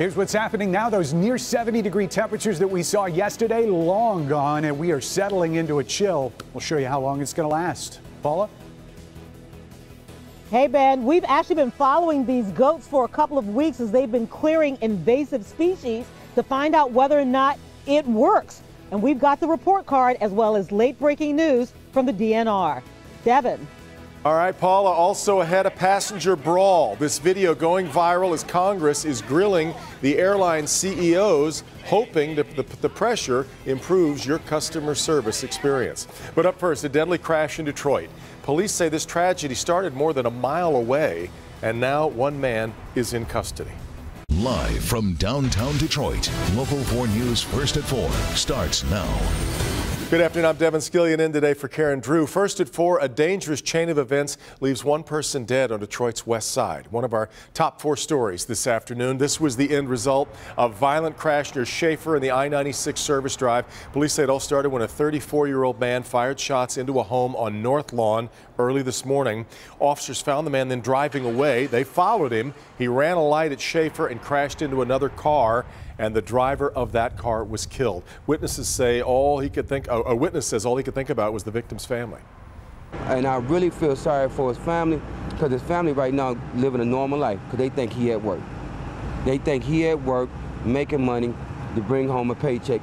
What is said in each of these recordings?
Here's what's happening now. Those near 70-degree temperatures that we saw yesterday, long gone, and we are settling into a chill. We'll show you how long it's going to last. Paula? Hey, Ben, we've actually been following these goats for a couple of weeks as they've been clearing invasive species to find out whether or not it works. And we've got the report card as well as late-breaking news from the DNR. Devin. All right, Paula, also ahead, a passenger brawl. This video going viral as Congress is grilling the airline CEOs, hoping that the pressure improves your customer service experience. But up first, a deadly crash in Detroit. Police say this tragedy started more than a mile away, and now one man is in custody. Live from downtown Detroit, Local 4 News First at 4 starts now. Good afternoon, I'm Devin Skillian in today for Karen Drew. First at 4, a dangerous chain of events leaves one person dead on Detroit's west side. One of our top 4 stories this afternoon. This was the end result of a violent crash near Schaefer in the I-96 service drive. Police say it all started when a 34-year-old man fired shots into a home on North Lawn early this morning. Officers found the man then driving away. They followed him. He ran a light at Schaefer and crashed into another car, and the driver of that car was killed. Witnesses say a witness says all he could think about was the victim's family. And I really feel sorry for his family, because his family right now living a normal life, because they think he at work. They think he at work making money to bring home a paycheck.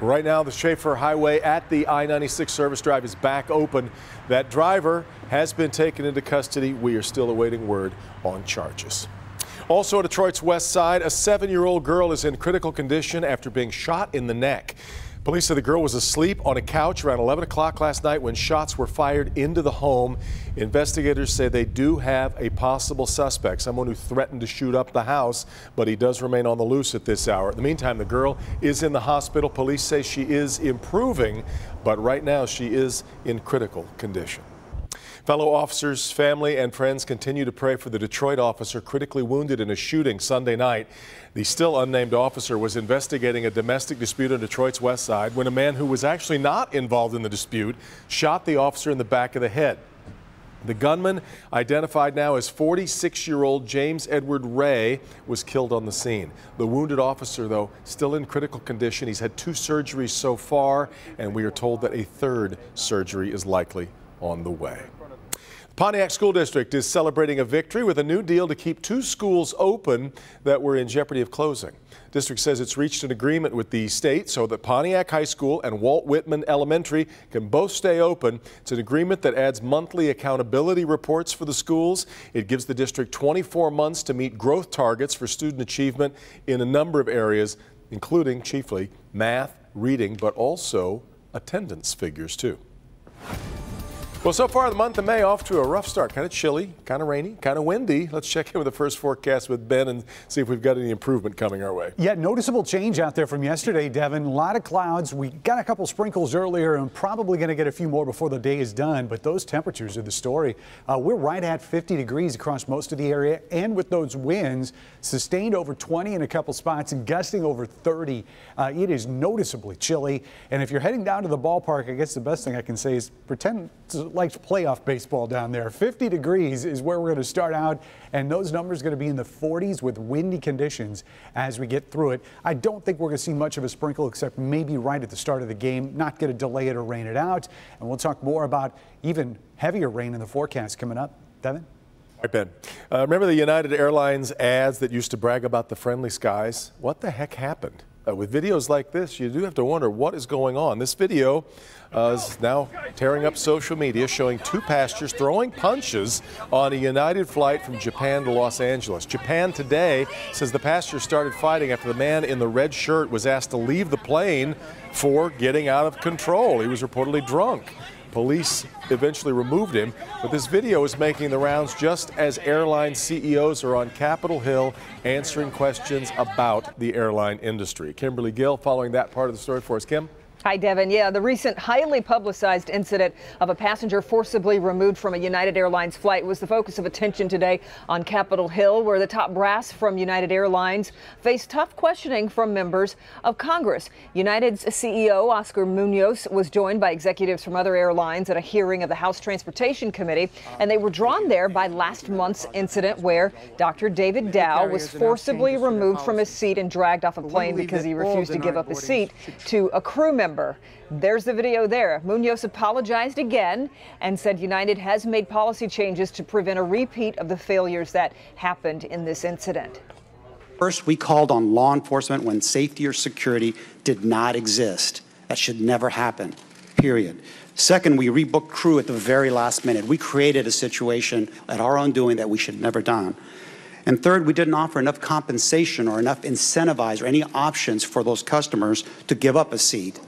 Right now, the Schaefer Highway at the I-96 service drive is back open. That driver has been taken into custody. We are still awaiting word on charges. Also, Detroit's west side, a 7-year-old girl is in critical condition after being shot in the neck. Police say the girl was asleep on a couch around 11 o'clock last night when shots were fired into the home. Investigators say they do have a possible suspect, someone who threatened to shoot up the house, but he does remain on the loose at this hour. In the meantime, the girl is in the hospital. Police say she is improving, but right now she is in critical condition. Fellow officers, family, and friends continue to pray for the Detroit officer critically wounded in a shooting Sunday night. The still unnamed officer was investigating a domestic dispute on Detroit's west side when a man who was actually not involved in the dispute shot the officer in the back of the head. The gunman, identified now as 46-year-old James Edward Ray, was killed on the scene. The wounded officer, though, still in critical condition. He's had 2 surgeries so far, and we are told that a 3rd surgery is likely on the way. Pontiac School District is celebrating a victory with a new deal to keep 2 schools open that were in jeopardy of closing. District says it's reached an agreement with the state so that Pontiac High School and Walt Whitman Elementary can both stay open. It's an agreement that adds monthly accountability reports for the schools. It gives the district 24 months to meet growth targets for student achievement in a number of areas, including chiefly math, reading, but also attendance figures too. Well, so far the month of May off to a rough start. Kind of chilly, kind of rainy, kind of windy. Let's check in with the first forecast with Ben and see if we've got any improvement coming our way. Yeah, noticeable change out there from yesterday, Devin. A lot of clouds. We got a couple sprinkles earlier and probably going to get a few more before the day is done. But those temperatures are the story. We're right at 50 degrees across most of the area. And with those winds sustained over 20 in a couple spots and gusting over 30, it is noticeably chilly. And if you're heading down to the ballpark, I guess the best thing I can say is pretend like playoff baseball down there. 50 degrees is where we're going to start out, and those numbers are going to be in the 40s with windy conditions as we get through it. I don't think we're going to see much of a sprinkle except maybe right at the start of the game. Not going to delay it or rain it out. And we'll talk more about even heavier rain in the forecast coming up. Devin? All right, Ben. Remember the United Airlines ads that used to brag about the friendly skies? What the heck happened? With videos like this, you do have to wonder what is going on. This video is now tearing up social media, showing 2 passengers throwing punches on a United flight from Japan to Los Angeles. Japan Today says the passengers started fighting after the man in the red shirt was asked to leave the plane for getting out of control. He was reportedly drunk. Police eventually removed him, but this video is making the rounds just as airline CEOs are on Capitol Hill answering questions about the airline industry. Kimberly Gill following that part of the story for us. Kim? Hi, Devin. Yeah, the recent highly publicized incident of a passenger forcibly removed from a United Airlines flight was the focus of attention today on Capitol Hill, where the top brass from United Airlines faced tough questioning from members of Congress. United's CEO, Oscar Munoz, was joined by executives from other airlines at a hearing of the House Transportation Committee, and they were drawn there by last month's incident where Dr. David Dow was forcibly removed from his seat and dragged off a plane because he refused to give up his seat to a crew member. There's the video there. Munoz apologized again and said United has made policy changes to prevent a repeat of the failures that happened in this incident. First, we called on law enforcement when safety or security did not exist. That should never happen, period. Second, we rebooked crew at the very last minute. We created a situation at our own doing that we should never done. And third, we didn't offer enough compensation or enough incentivize or any options for those customers to give up a seat.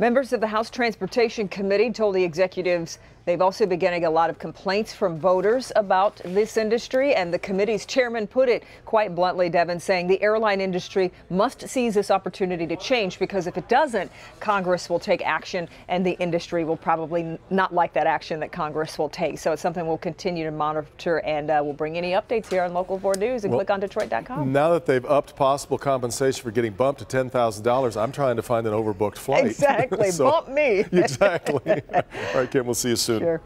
Members of the House Transportation Committee told the executives they've also been getting a lot of complaints from voters about this industry, and the committee's chairman put it quite bluntly, Devin, saying the airline industry must seize this opportunity to change, because if it doesn't, Congress will take action, and the industry will probably not like that action that Congress will take. So it's something we'll continue to monitor, and we'll bring any updates here on Local 4 News, and click on Detroit.com. Now that they've upped possible compensation for getting bumped to $10,000, I'm trying to find an overbooked flight. Exactly. So, bump me. Exactly. All right, Kim, we'll see you soon. Sure.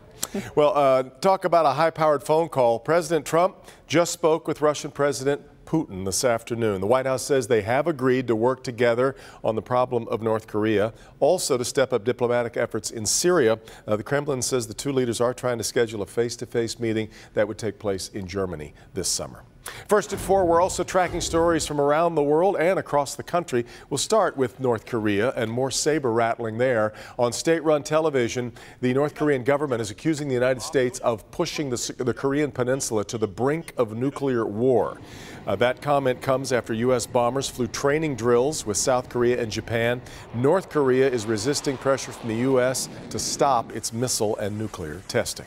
Well, talk about a high-powered phone call. President Trump just spoke with Russian President Putin this afternoon. The White House says they have agreed to work together on the problem of North Korea, also to step up diplomatic efforts in Syria. The Kremlin says the two leaders are trying to schedule a face-to-face meeting that would take place in Germany this summer. First at 4, we're also tracking stories from around the world and across the country. We'll start with North Korea and more saber rattling there. On state-run television, the North Korean government is accusing the United States of pushing the Korean peninsula to the brink of nuclear war. That comment comes after U.S. bombers flew training drills with South Korea and Japan. North Korea is resisting pressure from the U.S. to stop its missile and nuclear testing.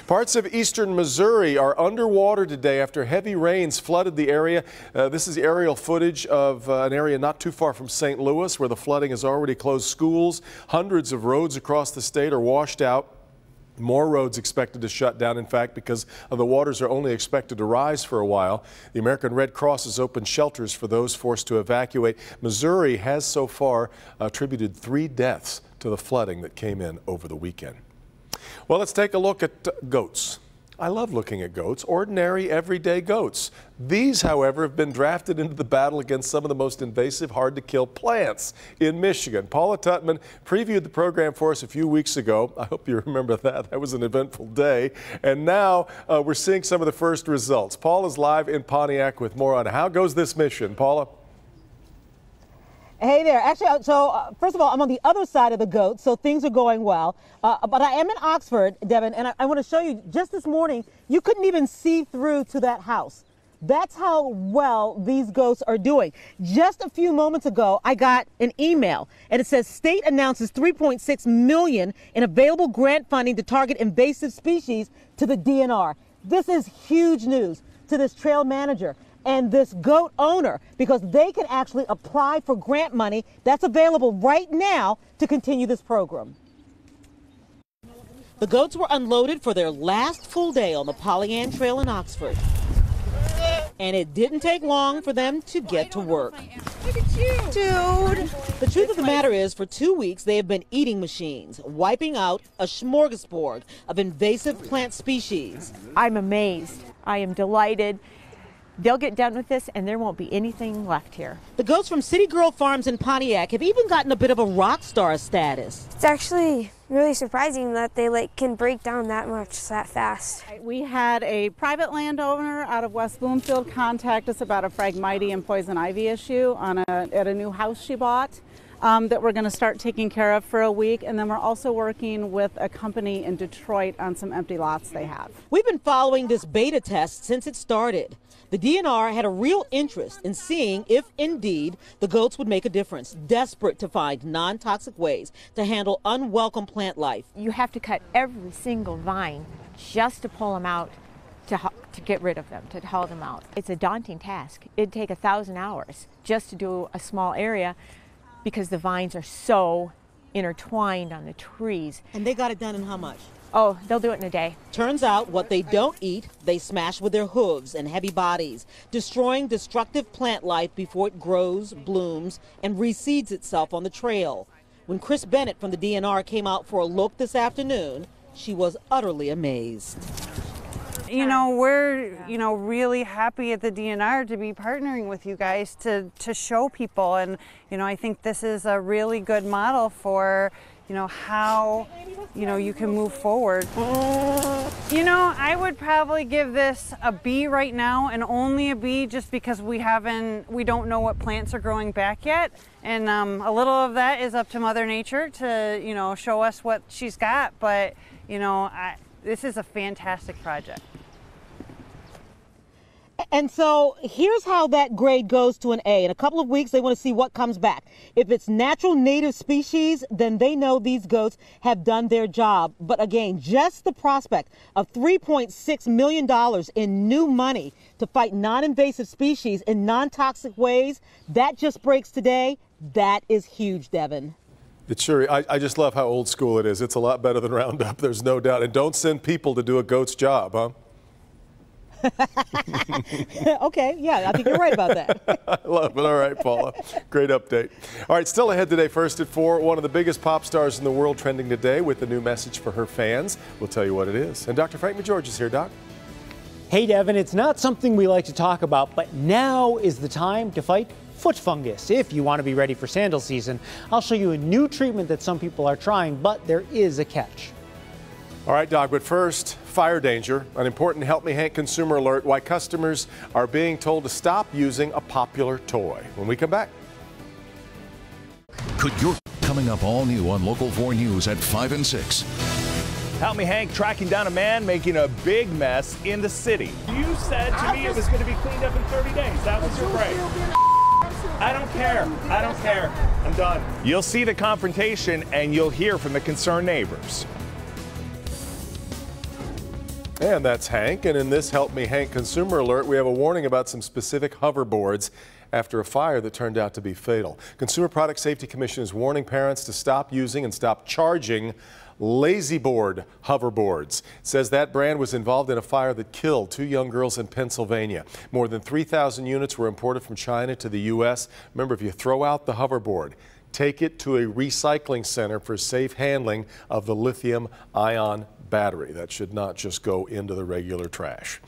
Parts of eastern Missouri are underwater today after heavy rains flooded the area. This is aerial footage of an area not too far from St. Louis, where the flooding has already closed schools. Hundreds of roads across the state are washed out. More roads expected to shut down, in fact, because the waters are only expected to rise for a while. The American Red Cross has opened shelters for those forced to evacuate. Missouri has so far attributed 3 deaths to the flooding that came in over the weekend. Well, let's take a look at goats. I love looking at goats, ordinary, everyday goats. These, however, have been drafted into the battle against some of the most invasive, hard-to-kill plants in Michigan. Paula Tutman previewed the program for us a few weeks ago. I hope you remember that. That was an eventful day. And now we're seeing some of the first results. Paula's live in Pontiac with more on how goes this mission. Paula? Hey there. Actually, first of all, I'm on the other side of the goat, so things are going well. But I am in Oxford, Devin, and I want to show you, just this morning, you couldn't even see through to that house. That's how well these goats are doing. Just a few moments ago, I got an email, and it says state announces $3.6 million in available grant funding to target invasive species to the DNR. This is huge news to this trail manager and this goat owner, because they can actually apply for grant money that's available right now to continue this program. The goats were unloaded for their last full day on the Pollyann Trail in Oxford. And it didn't take long for them to get to work. Look at you, dude. The truth of the matter is, for 2 weeks, they have been eating machines, wiping out a smorgasbord of invasive plant species. I'm amazed. I am delighted. They'll get done with this and there won't be anything left here. The goats from City Girl Farms in Pontiac have even gotten a bit of a rock star status. It's actually really surprising that they can break down that much that fast. We had a private landowner out of West Bloomfield contact us about a Phragmite and poison ivy issue at a new house she bought that we're going to start taking care of for a week. And then we're also working with a company in Detroit on some empty lots they have. We've been following this beta test since it started. The DNR had a real interest in seeing if indeed the goats would make a difference, desperate to find non-toxic ways to handle unwelcome plant life. You have to cut every single vine just to pull them out, to get rid of them, to haul them out. It's a daunting task. It'd take 1,000 hours just to do a small area. because the vines are so intertwined on the trees. And they got it done in how much? Oh, they'll do it in a day. Turns out what they don't eat, they smash with their hooves and heavy bodies, destroying destructive plant life before it grows, blooms, and reseeds itself on the trail. When Chris Bennett from the DNR came out for a look this afternoon, she was utterly amazed. You know, we're, really happy at the DNR to be partnering with you guys to show people. And, I think this is a really good model for, how, you can move forward. I would probably give this a B right now, and only a B just because we don't know what plants are growing back yet. And a little of that is up to Mother Nature to, show us what she's got. But, this is a fantastic project. And so here's how that grade goes to an A. In a couple of weeks, they want to see what comes back. If it's natural native species, then they know these goats have done their job. But again, just the prospect of $3.6 million in new money to fight non-invasive species in non-toxic ways, that just breaks today. That is huge, Devin. It's sure. I just love how old school it is. It's a lot better than Roundup, there's no doubt. And don't send people to do a goat's job, huh? Okay, yeah, I think you're right about that. I love it. All right, Paula. Great update. All right, still ahead today, first at 4, one of the biggest pop stars in the world trending today with a new message for her fans. We'll tell you what it is. And Dr. Frank McGeorge is here, Doc. Hey, Devin, it's not something we like to talk about, but now is the time to fight foot fungus. If you want to be ready for sandal season, I'll show you a new treatment that some people are trying, but there is a catch. All right, Doc, but first, fire danger. An important Help Me Hank consumer alert, why customers are being told to stop using a popular toy. When we come back. Coming up all new on Local 4 News at 5 and 6. Help Me Hank tracking down a man making a big mess in the city. You said to me it was going to be cleaned up in 30 days. That was your break. I don't care. I don't care. I'm done. You'll see the confrontation and you'll hear from the concerned neighbors. And that's Hank. And in this Help Me Hank consumer alert, we have a warning about some specific hoverboards after a fire that turned out to be fatal. Consumer Product Safety Commission is warning parents to stop using and stop charging Lazy Board hoverboards. It says that brand was involved in a fire that killed 2 young girls in Pennsylvania. More than 3,000 units were imported from China to the U.S. Remember, if you throw out the hoverboard, take it to a recycling center for safe handling of the lithium-ion battery. That should not just go into the regular trash.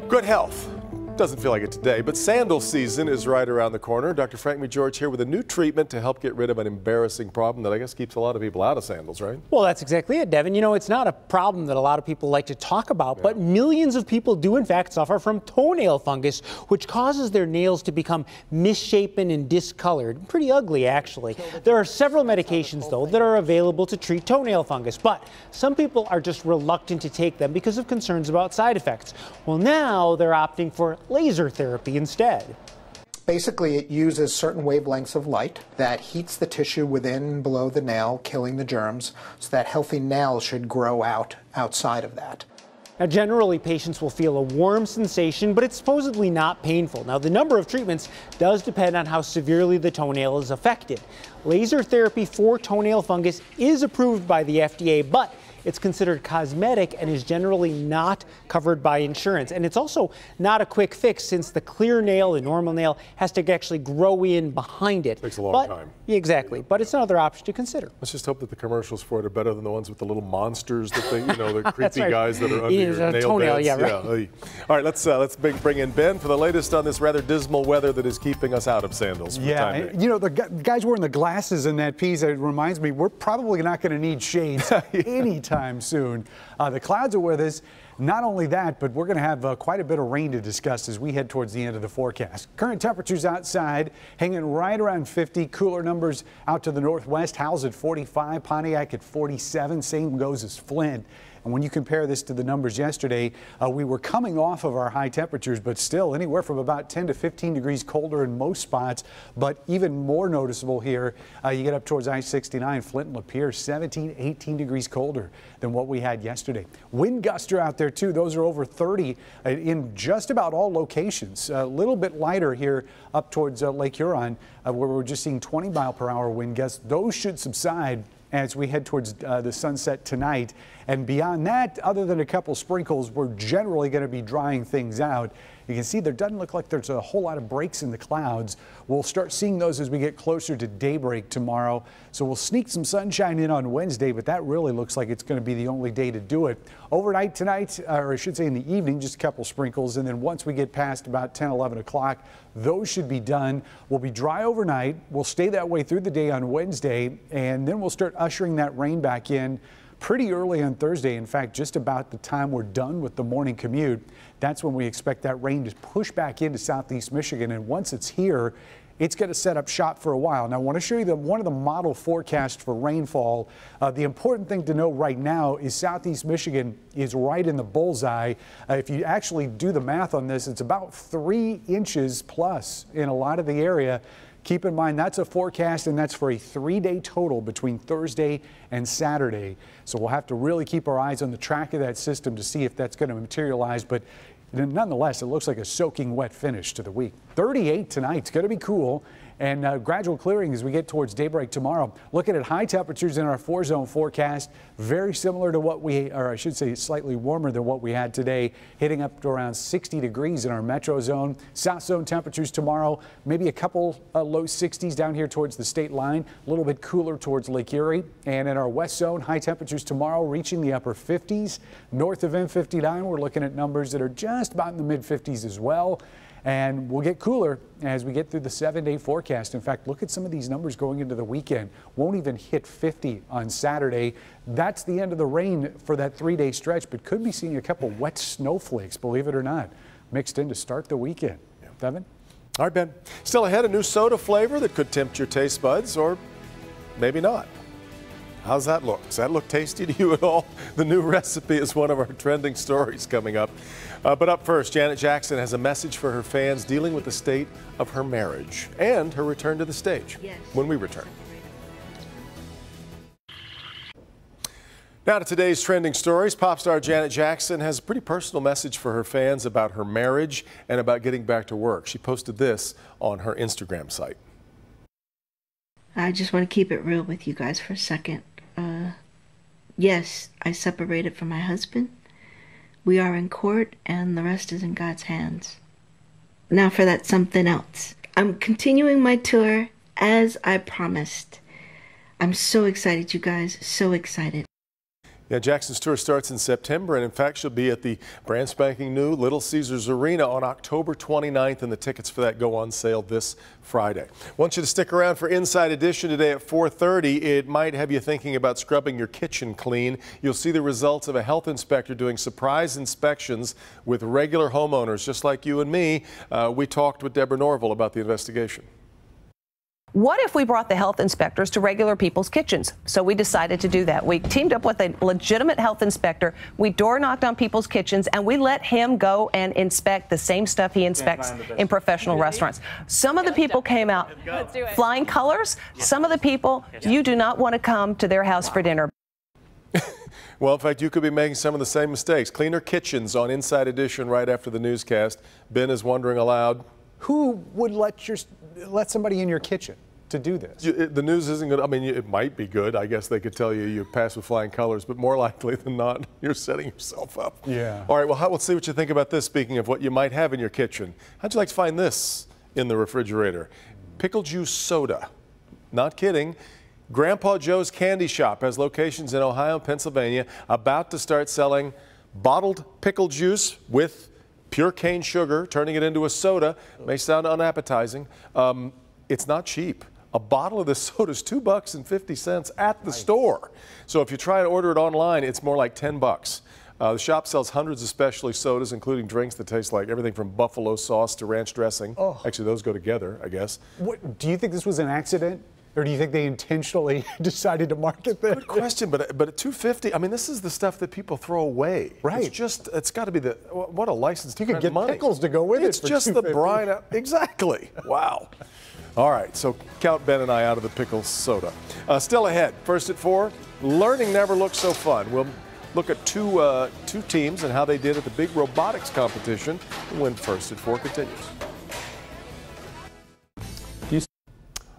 Good health. Doesn't feel like it today, but sandal season is right around the corner. Dr. Frank McGeorge here with a new treatment to help get rid of an embarrassing problem that I guess keeps a lot of people out of sandals, right? Well, that's exactly it, Devin. You know, it's not a problem that a lot of people like to talk about, but millions of people do in fact suffer from toenail fungus, which causes their nails to become misshapen and discolored. Pretty ugly, actually. There are several medications, though, that are available to treat toenail fungus, but some people are just reluctant to take them because of concerns about side effects. Well, now they're opting for laser therapy instead. Basically, it uses certain wavelengths of light that heats the tissue within and below the nail, killing the germs, so that healthy nails should grow outside of that. Now, generally, patients will feel a warm sensation, but it's supposedly not painful. Now, the number of treatments does depend on how severely the toenail is affected. Laser therapy for toenail fungus is approved by the FDA, but it's considered cosmetic and is generally not covered by insurance. And it's also not a quick fix, since the clear nail, the normal nail, has to actually grow in behind it. Takes a long time. Exactly, but it's another option to consider. Let's just hope that the commercials for it are better than the ones with the little monsters that they, the creepy right. guys that are under your nail toenail, beds. yeah, right. All right, let's bring in Ben for the latest on this rather dismal weather that is keeping us out of sandals. Yeah, and, the guys wearing the glasses in that piece, it reminds me, we're probably not going to need shades anytime soon. The clouds are with us. Not only that, but we're going to have quite a bit of rain to discuss as we head towards the end of the forecast. Current temperatures outside hanging right around 50. Cooler numbers out to the northwest. Howell's at 45, Pontiac at 47. Same goes as Flint. And when you compare this to the numbers yesterday, we were coming off of our high temperatures, but still anywhere from about 10 to 15 degrees colder in most spots. But even more noticeable here, you get up towards I-69, Flint and Lapeer, 17, 18 degrees colder than what we had yesterday. Wind gusts are out there too. Those are over 30 in just about all locations. A little bit lighter here up towards Lake Huron, where we're just seeing 20-mile-per-hour wind gusts. Those should subside as we head towards the sunset tonight. And beyond that, other than a couple sprinkles, we're generally going to be drying things out. You can see there doesn't look like there's a whole lot of breaks in the clouds. We'll start seeing those as we get closer to daybreak tomorrow. So we'll sneak some sunshine in on Wednesday, but that really looks like it's going to be the only day to do it. Overnight tonight, or I should say in the evening, just a couple sprinkles. And then once we get past about 10, 11 o'clock, those should be done. We'll be dry overnight. We'll stay that way through the day on Wednesday, and then we'll start ushering that rain back in pretty early on Thursday. In fact, just about the time we're done with the morning commute, that's when we expect that rain to push back into southeast Michigan. And once it's here, it's going to set up shop for a while. Now, I want to show you one of the model forecasts for rainfall. The important thing to know right now is southeast Michigan is right in the bullseye. If you actually do the math on this, it's about 3 inches plus in a lot of the area. Keep in mind, that's a forecast, and that's for a 3-day total between Thursday and Saturday. So we'll have to really keep our eyes on the track of that system to see if that's going to materialize. But nonetheless, it looks like a soaking wet finish to the week. 38 tonight. It's going to be cool. And gradual clearing as we get towards daybreak tomorrow. Looking at high temperatures in our 4-zone forecast, very similar to what or I should say slightly warmer than what we had today, hitting up to around 60 degrees in our metro zone. South zone temperatures tomorrow, maybe a couple low 60s down here towards the state line, a little bit cooler towards Lake Erie. And in our west zone, high temperatures tomorrow reaching the upper 50s. North of M59, we're looking at numbers that are just about in the mid 50s as well. And we'll get cooler as we get through the 7-day forecast. In fact, look at some of these numbers going into the weekend. Won't even hit 50 on Saturday. That's the end of the rain for that 3-day stretch, but could be seeing a couple wet snowflakes, believe it or not, mixed in to start the weekend. Yeah. Devin? All right, Ben. Still ahead, a new soda flavor that could tempt your taste buds, or maybe not. How's that look? Does that look tasty to you at all? The new recipe is one of our trending stories coming up. But up first, Janet Jackson has a message for her fans dealing with the state of her marriage and her return to the stage. Yes. When we return. Now to today's trending stories. Pop star Janet Jackson has a pretty personal message for her fans about her marriage and about getting back to work. She posted this on her Instagram site. I just want to keep it real with you guys for a second. Yes, I separated from my husband. We are in court, and the rest is in God's hands. Now for that something else. I'm continuing my tour as I promised. I'm so excited, you guys, so excited. Yeah, Jackson's tour starts in September, and in fact, she'll be at the brand spanking new Little Caesars Arena on October 29th, and the tickets for that go on sale this Friday. Want you to stick around for Inside Edition today at 4:30. It might have you thinking about scrubbing your kitchen clean. You'll see the results of a health inspector doing surprise inspections with regular homeowners, just like you and me. We talked with Deborah Norville about the investigation. What if we brought the health inspectors to regular people's kitchens? So we decided to do that. We teamed up with a legitimate health inspector. We door knocked on people's kitchens, and we let him go and inspect the same stuff he inspects in professional restaurants. Some of the people came out flying colors. Some of the people, you do not want to come to their house for dinner. Well, in fact, you could be making some of the same mistakes. Cleaner kitchens on Inside Edition right after the newscast. Ben is wondering aloud, who would let somebody in your kitchen to do this? The news isn't good. I mean, it might be good. I guess they could tell you you passed with flying colors, but more likely than not, you're setting yourself up. Yeah. All right, well, let's see what you think about this. Speaking of what you might have in your kitchen, how'd you like to find this in the refrigerator? Pickle juice soda. Not kidding. Grandpa Joe's Candy Shop has locations in Ohio and Pennsylvania, about to start selling bottled pickle juice with pure cane sugar, turning it into a soda. May sound unappetizing. It's not cheap. A bottle of this soda is $2.50 at the store. So if you try and order it online, it's more like $10. The shop sells hundreds of specialty sodas, including drinks that taste like everything from buffalo sauce to ranch dressing. Oh. Actually, those go together, I guess. Do you think this was an accident? Or do you think they intentionally decided to market this? Good question, but at $250, I mean, this is the stuff that people throw away. Right. It's got to be what a license to You could print get money. pickles to go with It's it for just the $2.50. brine. Exactly. Wow. All right, so count Ben and I out of the pickle soda. Still ahead, first at 4, learning never looks so fun. We'll look at two teams and how they did at the big robotics competition when first at 4 continues.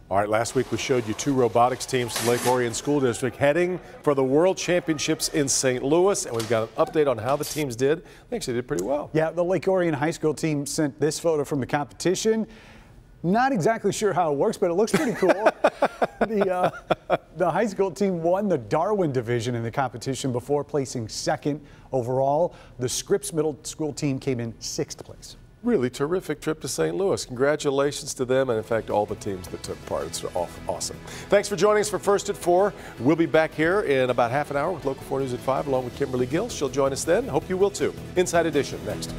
All right, last week we showed you 2 robotics teams from Lake Orion School District heading for the World Championships in St. Louis, and we've got an update on how the teams did. They actually did pretty well. Yeah, the Lake Orion High School team sent this photo from the competition. Not exactly sure how it works, but it looks pretty cool. The high school team won the Darwin division in the competition before placing 2nd overall. The Scripps Middle School team came in 6th place. Really terrific trip to St. Louis. Congratulations to them and, in fact, all the teams that took part. It's awesome. Thanks for joining us for First at 4. We'll be back here in about half an hour with Local 4 News at 5 along with Kimberly Gill. She'll join us then. Hope you will too. Inside Edition next.